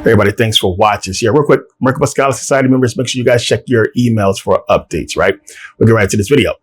Everybody, thanks for watching. So yeah, real quick, Merkabah Scholar Society members, make sure you guys check your emails for updates, right? We'll get right to this video.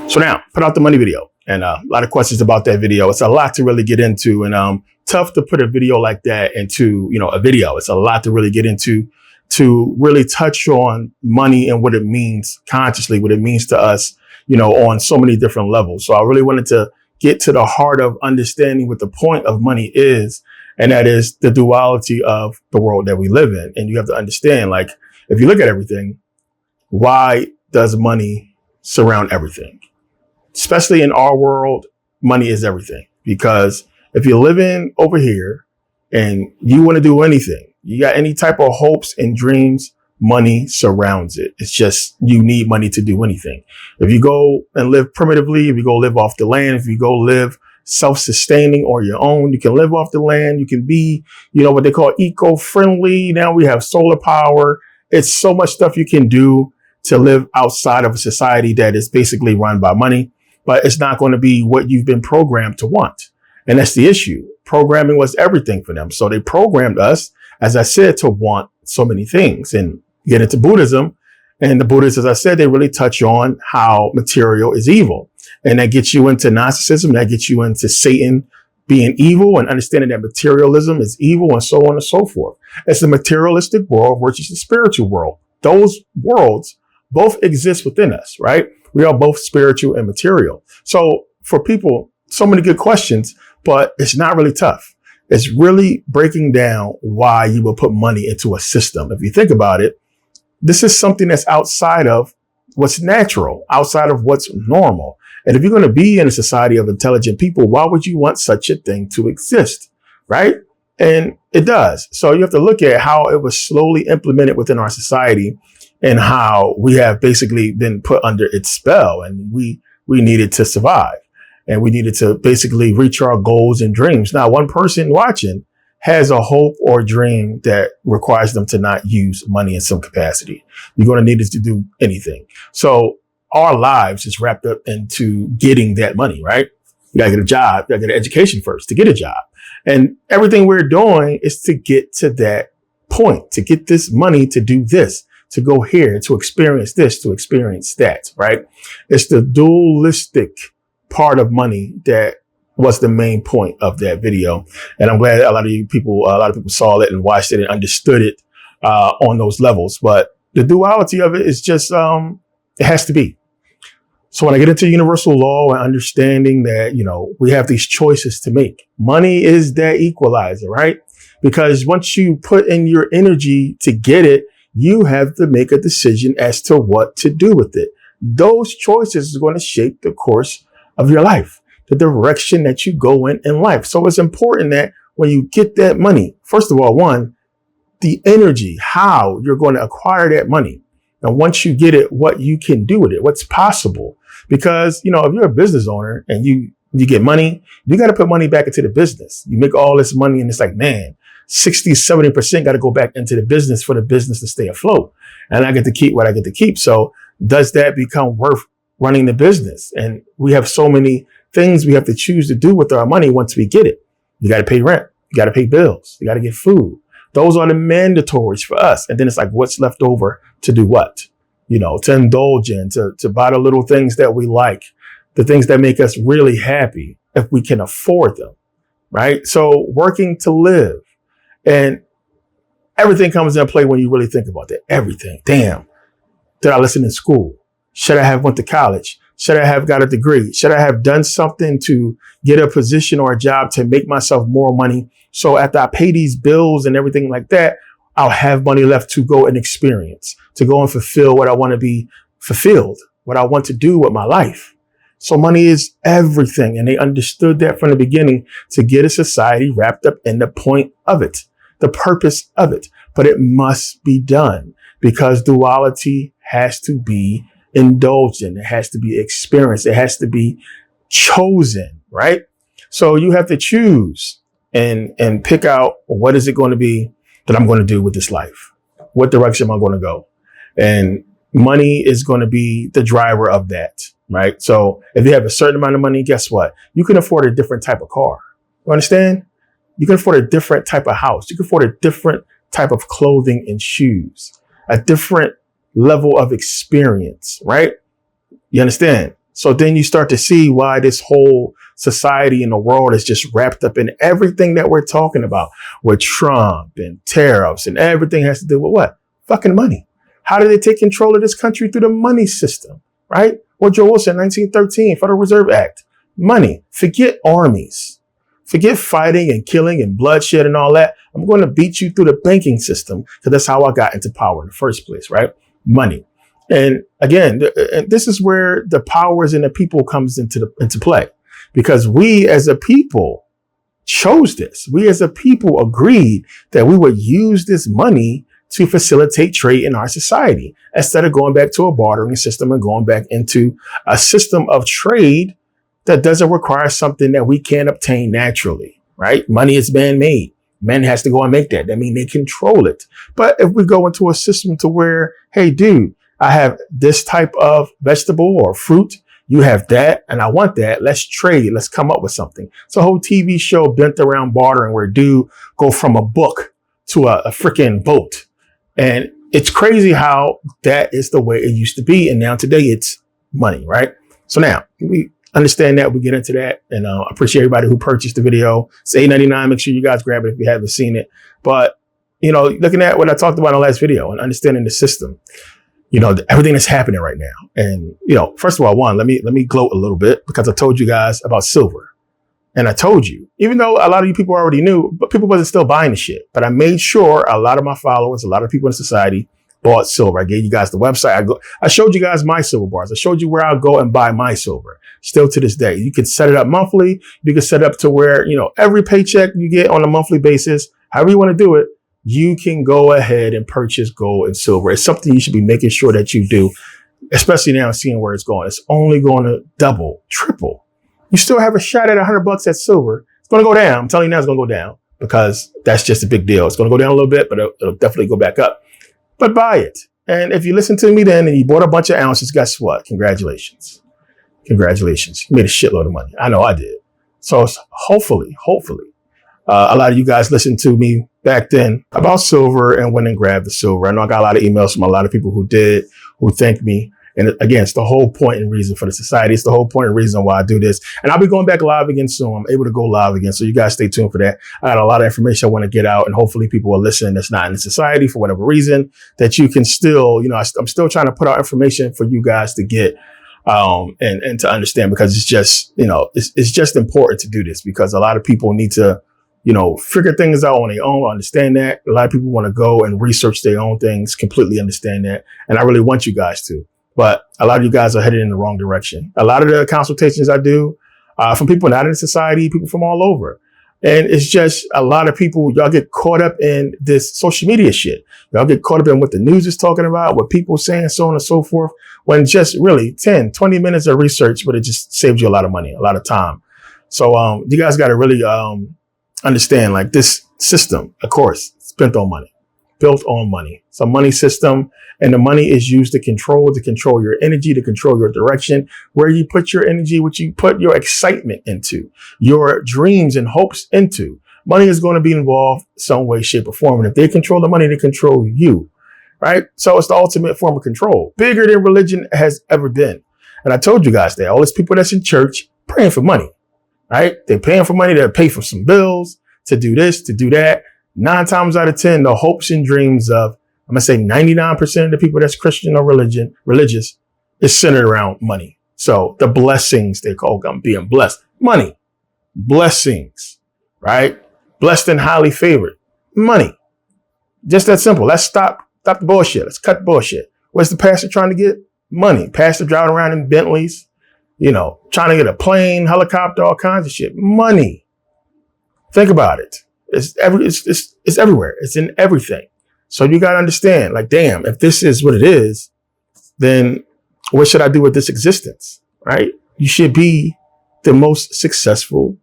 So now, put out the money video. And a lot of questions about that video. It's a lot to really get into, and tough to put a video like that into, a video. It's a lot to really get into, to really touch on money and what it means consciously, what it means to us, on so many different levels. So I really wanted to get to the heart of understanding what the point of money is. And that is the duality of the world that we live in. And you have to understand, like, if you look at everything, why does money surround everything? Especially in our world, money is everything. Because if you're living over here and you want to do anything, you got any type of hopes and dreams, money surrounds it. It's just, you need money to do anything. If you go and live primitively, if you go live off the land, if you go live self-sustaining or your own, you can live off the land. You can be, what they call eco-friendly. Now we have solar power. It's so much stuff you can do to live outside of a society that is basically run by money, but it's not going to be what you've been programmed to want. And that's the issue. Programming was everything for them. So they programmed us, as I said, to want so many things. And get into Buddhism. And the Buddhists, as I said, they really touch on how material is evil. And that gets you into Gnosticism. That gets you into Satan being evil and understanding that materialism is evil and so on and so forth. It's the materialistic world versus the spiritual world. Those worlds both exist within us, right? We are both spiritual and material. So for people, so many good questions, but it's not really tough. It's really breaking down why you would put money into a system. If you think about it, this is something that's outside of what's natural, outside of what's normal. And if you're going to be in a society of intelligent people, why would you want such a thing to exist? Right? And it does. So you have to look at how it was slowly implemented within our society and how we have basically been put under its spell, and we needed to survive, and we needed to basically reach our goals and dreams. Now, one person watching has a hope or dream that requires them to not use money in some capacity. You're going to need it to do anything. So our lives is wrapped up into getting that money, right? You got to get a job. You got to get an education first to get a job. And everything we're doing is to get to that point, to get this money to do this, to go here, to experience this, to experience that, right? It's the dualistic part of money that was the main point of that video. And I'm glad a lot of people saw it and watched it and understood it on those levels. But the duality of it is just, it has to be. So when I get into universal law and understanding that, we have these choices to make, money is that equalizer, right? Because once you put in your energy to get it, you have to make a decision as to what to do with it. Those choices are going to shape the course of your life, the direction that you go in life. So it's important that when you get that money, first of all, one, the energy, how you're going to acquire that money. And once you get it, what you can do with it, what's possible. Because, if you're a business owner and you get money, you got to put money back into the business. You make all this money and it's like, man, 60, 70% got to go back into the business for the business to stay afloat. And I get to keep what I get to keep. So does that become worth running the business? And we have so many things we have to choose to do with our money once we get it. You got to pay rent. You got to pay bills. You got to get food. Those are the mandatories for us. And then it's like, what's left over to do what? To indulge in, to buy the little things that we like, the things that make us really happy if we can afford them, right? So working to live, and everything comes into play when you really think about that. Everything. Damn. Did I listen in school? Should I have went to college? Should I have got a degree? Should I have done something to get a position or a job to make myself more money? So after I pay these bills and everything like that, I'll have money left to go and experience, to go and fulfill what I want to be fulfilled, what I want to do with my life. So money is everything. And they understood that from the beginning to get a society wrapped up in the point of it, the purpose of it. But it must be done because duality has to be indulged in. It has to be experienced. It has to be chosen, right? So you have to choose and pick out what is it going to be that I'm going to do with this life? What direction am I going to go? And money is going to be the driver of that, right? So if you have a certain amount of money, guess what? You can afford a different type of car. You understand? You can afford a different type of house. You can afford a different type of clothing and shoes, a different level of experience, right? You understand? So then you start to see why this whole society in the world is just wrapped up in everything that we're talking about with Trump and tariffs, and everything has to do with what? Fucking money. How did they take control of this country? Through the money system, right? Woodrow Wilson, 1913, Federal Reserve Act. Money. Forget armies. Forget fighting and killing and bloodshed and all that. I'm going to beat you through the banking system, because that's how I got into power in the first place, right? Money. And again, this is where the powers in the people comes into play, because we as a people chose this. We as a people agreed that we would use this money to facilitate trade in our society, instead of going back to a bartering system and going back into a system of trade that doesn't require something that we can't obtain naturally, right? Money is man-made. Man has to go and make that. That means they control it. But if we go into a system to where, hey, dude, I have this type of vegetable or fruit, you have that, and I want that. Let's trade. Let's come up with something. It's a whole TV show bent around bartering, where dude go from a book to a freaking boat. And it's crazy how that is the way it used to be. And now today it's money, right? So now we understand that. We get into that, and I appreciate everybody who purchased the video. It's $8.99. Make sure you guys grab it if you haven't seen it. But, you know, looking at what I talked about in the last video and understanding the system, you know, everything that's happening right now. And, you know, first of all, let me gloat a little bit, because I told you guys about silver. And I told you, even though a lot of you people already knew, but people wasn't still buying the shit. But I made sure a lot of my followers, a lot of people in society bought silver. I gave you guys the website. I showed you guys my silver bars. I showed you where I'll go and buy my silver. Still to this day, you can set it up monthly. You can set it up to where, you know, every paycheck you get on a monthly basis, however you want to do it, you can go ahead and purchase gold and silver. It's something you should be making sure that you do, especially now seeing where it's going. It's only going to double, triple. You still have a shot at $100 at silver. It's going to go down. I'm telling you now, it's going to go down, because that's just a big deal. It's going to go down a little bit, but it'll definitely go back up. But buy it. And if you listen to me then and you bought a bunch of ounces, guess what? Congratulations. Congratulations. You made a shitload of money. I know I did. So hopefully, a lot of you guys listened to me back then about silver and went and grabbed the silver. I know I got a lot of emails from a lot of people who did, who thanked me. And again, it's the whole point and reason for the society. It's the whole point and reason why I do this. And I'll be going back live again soon. I'm able to go live again. So you guys stay tuned for that. I got a lot of information I want to get out, and hopefully people will listen that's not in the society for whatever reason, that you can still, you know, I'm still trying to put out information for you guys to get, and to understand, because it's just, you know, it's just important to do this, because a lot of people need to, you know, figure things out on their own, understand that. A lot of people want to go and research their own things, completely understand that. And I really want you guys to. But a lot of you guys are headed in the wrong direction. A lot of the consultations I do from people not in society, people from all over. And it's just a lot of people, y'all get caught up in this social media shit. Y'all get caught up in what the news is talking about, what people saying, so on and so forth, when just really 10, 20 minutes of research, but it just saves you a lot of money, a lot of time. So you guys got to really understand, like, this system, of course, it's built on money. It's a money system, and the money is used to control your energy, to control your direction, where you put your energy, what you put your excitement into, your dreams and hopes into. Money is going to be involved some way, shape, or form. And if they control the money, they control you, right? So it's the ultimate form of control, bigger than religion has ever been. And I told you guys that all these people that's in church praying for money, right? They're paying for money to pay for some bills, to do this, to do that. 9 times out of 10, the hopes and dreams of, I'm going to say 99% of the people that's Christian or religious is centered around money. So the blessings they call them, being blessed, money, blessings, right? Blessed and highly favored, money. Just that simple. Let's stop the bullshit. Let's cut the bullshit. What's the pastor trying to get? Money. Pastor driving around in Bentleys, you know, trying to get a plane, helicopter, all kinds of shit. Money. Think about it. It's everywhere. It's in everything. So you got to understand, like, damn, if this is what it is, then what should I do with this existence? Right? You should be the most successful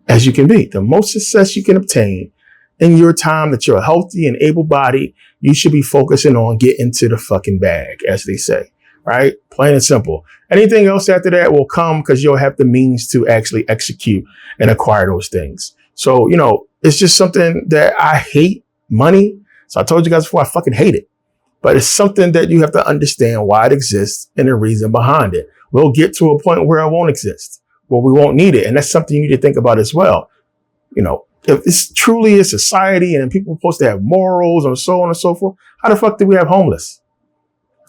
as you can be, the most success you can obtain in your time that you're healthy and able-bodied. You should be focusing on getting to the fucking bag, as they say, right? Plain and simple. Anything else after that will come because you'll have the means to actually execute and acquire those things. So, you know, it's just something that I hate money. So I told you guys before, I fucking hate it. But it's something that you have to understand why it exists and the reason behind it. We'll get to a point where it won't exist, where we won't need it. And that's something you need to think about as well. You know, if it's truly a society and people are supposed to have morals and so on and so forth, how the fuck do we have homeless?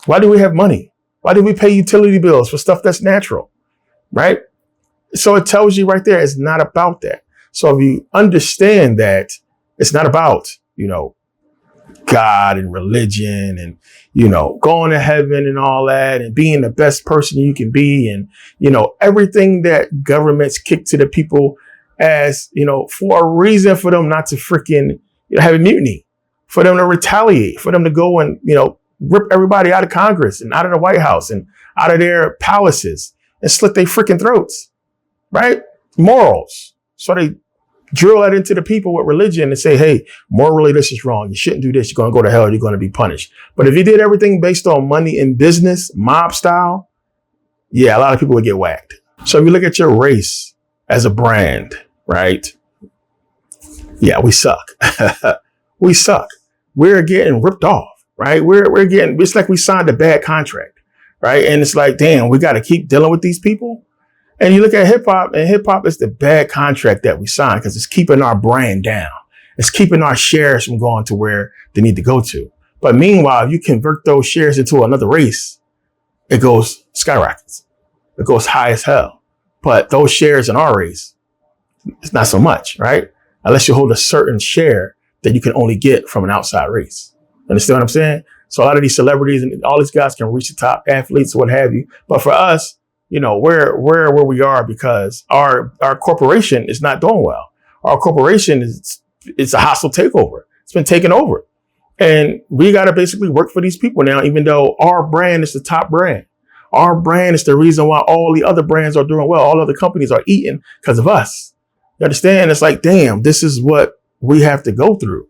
Why do we have money? Why do we pay utility bills for stuff that's natural? Right? So it tells you right there, it's not about that. So if you understand that it's not about, you know, God and religion and, you know, going to heaven and all that and being the best person you can be. And, you know, everything that governments kick to the people as, you know, for a reason for them not to freaking, you know, have a mutiny, for them to retaliate, for them to go and, you know, rip everybody out of Congress and out of the White House and out of their palaces and slit their freaking throats, right? Morals. So they drill that into the people with religion and say, hey, morally, this is wrong. You shouldn't do this. You're going to go to hell. You're going to be punished. But if you did everything based on money and business, mob style, yeah, a lot of people would get whacked. So if you look at your race as a brand, right? Yeah, we suck. We suck. We're getting ripped off, right? We're getting, it's like we signed a bad contract, right? And it's like, damn, we got to keep dealing with these people. And you look at hip hop, and hip hop is the bad contract that we signed because it's keeping our brand down. It's keeping our shares from going to where they need to go to. But meanwhile, if you convert those shares into another race, it goes skyrockets. It goes high as hell. But those shares in our race, it's not so much, right? Unless you hold a certain share that you can only get from an outside race. Understand what I'm saying? So a lot of these celebrities and all these guys can reach the top, athletes, what have you. But for us, you know, we're where we are because our corporation is not doing well. Our corporation it's a hostile takeover. It's been taken over. And we got to basically work for these people now, even though our brand is the top brand. Our brand is the reason why all the other brands are doing well. All other companies are eating because of us. You understand? It's like, damn, this is what we have to go through.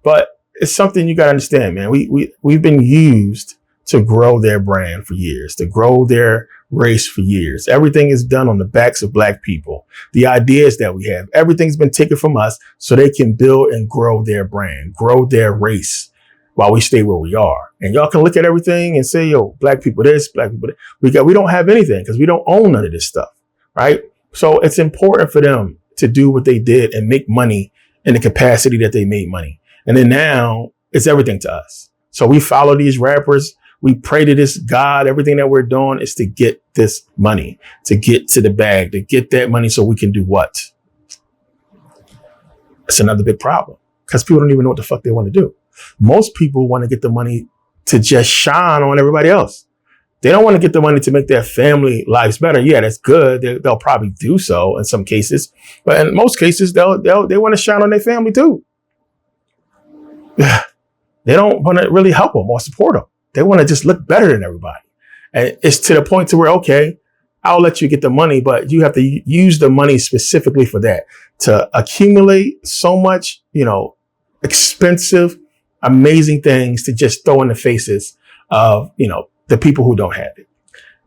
But it's something you got to understand, man. We've been used to grow their brand for years, to grow their race for years. Everything is done on the backs of black people. The ideas that we have, everything's been taken from us so they can build and grow their brand, grow their race while we stay where we are. And y'all can look at everything and say, yo, black people this, black people that. We don't have anything because we don't own none of this stuff, right? So it's important for them to do what they did and make money in the capacity that they made money. And then now it's everything to us. So we follow these rappers. We pray to this God. Everything that we're doing is to get this money, to get to the bag, to get that money so we can do what? It's another big problem because people don't even know what the fuck they want to do. Most people want to get the money to just shine on everybody else. They don't want to get the money to make their family lives better. Yeah, that's good. They'll probably do so in some cases, but in most cases, they want to shine on their family too. They don't want to really help them or support them. They want to just look better than everybody. And it's to the point to where, okay, I'll let you get the money, but you have to use the money specifically for that, to accumulate so much, you know, expensive, amazing things to just throw in the faces of, you know, the people who don't have it.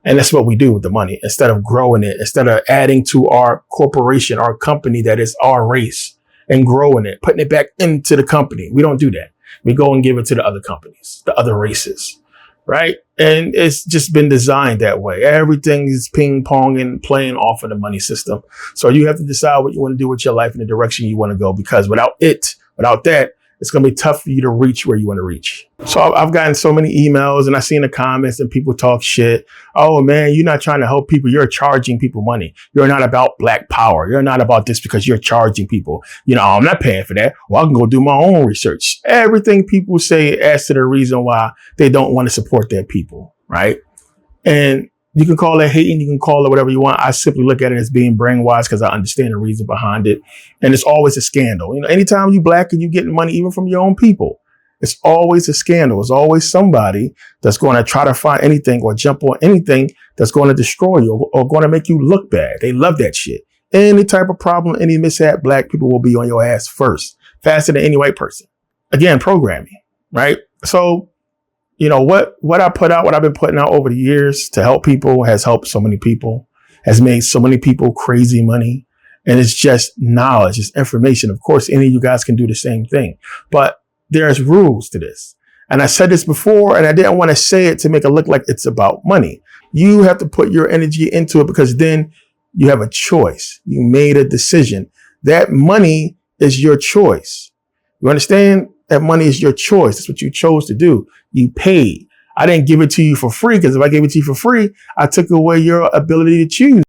And that's what we do with the money. Instead of growing it, instead of adding to our corporation, our company that is our race and growing it, putting it back into the company. We don't do that. We go and give it to the other companies, the other races, right? And it's just been designed that way. Everything is ping pong and playing off of the money system. So you have to decide what you want to do with your life and the direction you want to go, because without that, it's going to be tough for you to reach where you want to reach. So I've gotten so many emails and I see in the comments and people talk shit. Oh man, you're not trying to help people. You're charging people money. You're not about black power. You're not about this because you're charging people. You know, I'm not paying for that. Well, I can go do my own research. Everything people say as to the reason why they don't want to support their people, right? And you can call it hating, you can call it whatever you want. I simply look at it as being brainwashed because I understand the reason behind it. And it's always a scandal. You know, anytime you black and you getting money, even from your own people, it's always a scandal. It's always somebody that's going to try to find anything or jump on anything that's going to destroy you or going to make you look bad. They love that shit. Any type of problem, any mishap, black people will be on your ass first, faster than any white person. Again, programming, right? So, you know, what I put out, what I've been putting out over the years to help people has helped so many people, has made so many people crazy money. And it's just knowledge, it's information. Of course, any of you guys can do the same thing. But there's rules to this. And I said this before, and I didn't want to say it to make it look like it's about money. You have to put your energy into it, because then you have a choice. You made a decision. That money is your choice. You understand? That money is your choice. That's what you chose to do. You paid. I didn't give it to you for free, because if I gave it to you for free, I took away your ability to choose.